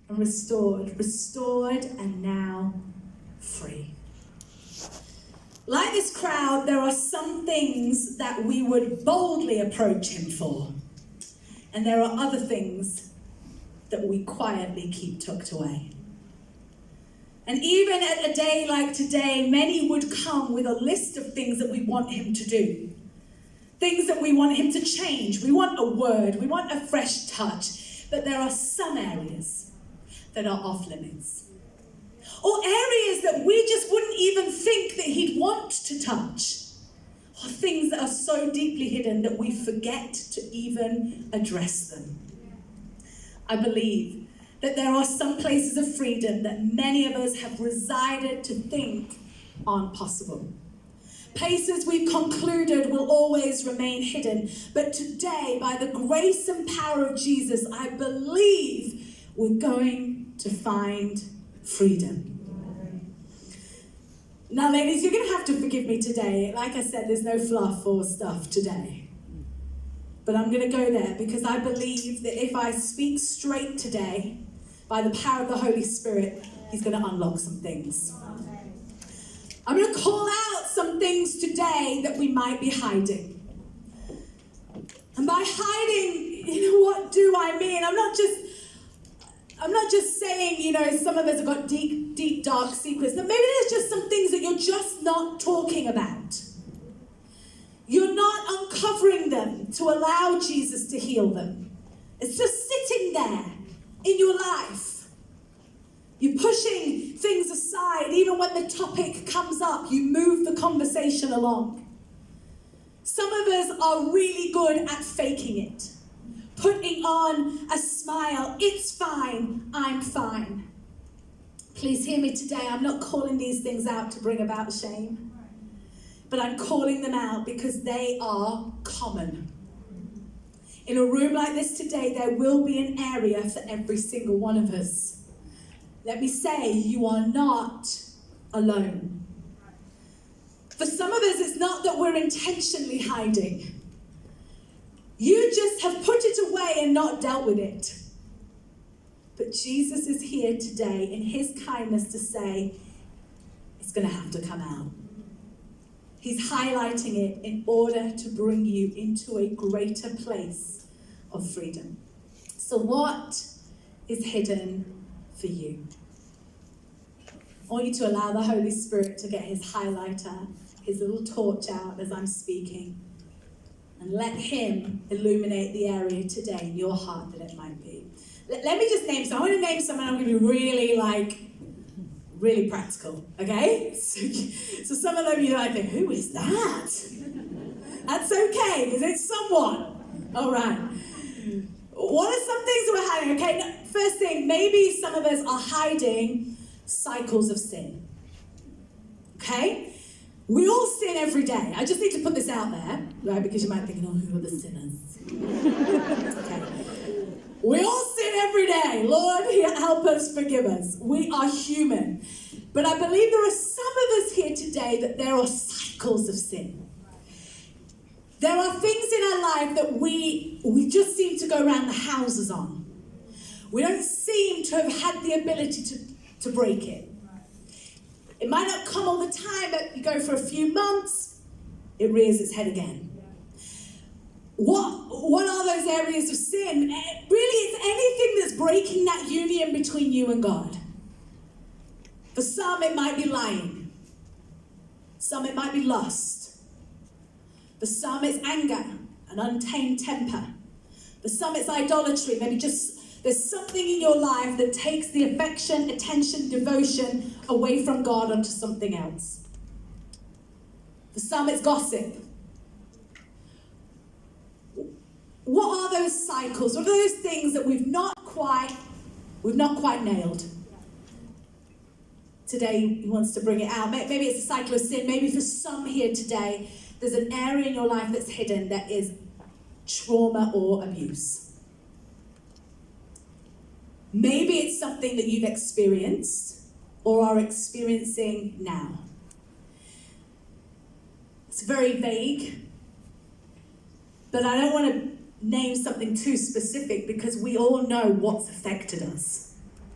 and restored and now free. Like this crowd, there are some things that we would boldly approach him for, and there are other things that we quietly keep tucked away. And even at a day like today, many would come with a list of things that we want him to do. Things that we want him to change. We want a word. We want a fresh touch. But there are some areas that are off limits. Or areas that we just wouldn't even think that he'd want to touch. Or things that are so deeply hidden that we forget to even address them. I believe that there are some places of freedom that many of us have resided to think aren't possible. Places we've concluded will always remain hidden. But today, by the grace and power of Jesus, I believe we're going to find freedom. Now, ladies, you're going to have to forgive me today. Like I said, there's no fluff or stuff today. But I'm going to go there because I believe that if I speak straight today, by the power of the Holy Spirit, he's going to unlock some things. I'm going to call out some things today that we might be hiding. And by hiding, what do I mean? I'm not just saying, some of us have got deep, dark secrets. That maybe there's just some things that you're just not talking about. You're not uncovering them to allow Jesus to heal them. It's just sitting there in your life. You're pushing things aside. Even when the topic comes up, you move the conversation along. Some of us are really good at faking it. Putting on a smile. It's fine. I'm fine. Please hear me today. I'm not calling these things out to bring about shame. But I'm calling them out because they are common. In a room like this today, there will be an area for every single one of us. Let me say, you are not alone. For some of us, it's not that we're intentionally hiding. You just have put it away and not dealt with it. But Jesus is here today in his kindness to say, it's going to have to come out. He's highlighting it in order to bring you into a greater place of freedom. So what is hidden for you? I want you to allow the Holy Spirit to get his highlighter, his little torch out as I'm speaking. And let him illuminate the area today in your heart that it might be. Let me just name some. I want to name some and I'm going to be really practical, okay? So some of them you're like, who is that? That's okay, because it's someone. All right. What are some things that we're hiding? Okay, no, first thing, maybe some of us are hiding cycles of sin. Okay? We all sin every day. I just need to put this out there, right? Because you might be thinking, who are the sinners? Okay. We all sin every day. Lord, help us, forgive us. We are human. But I believe there are some of us here today that there are cycles of sin. There are things in our life that we just seem to go around the houses on. We don't seem to have had the ability to break it. It might not come all the time, but you go for a few months, it rears its head again. What are those areas of sin? Really, it's anything that's breaking that union between you and God. For some, it might be lying. Some, it might be lust. For some, it's anger, an untamed temper. For some, it's idolatry. Maybe just there's something in your life that takes the affection, attention, devotion away from God onto something else. For some, it's gossip. What are those cycles? What are those things that we've not quite nailed? Today, he wants to bring it out. Maybe it's a cycle of sin. Maybe for some here today, there's an area in your life that's hidden that is trauma or abuse. Maybe it's something that you've experienced or are experiencing now. It's very vague, but I don't want to name something too specific because we all know what's affected us.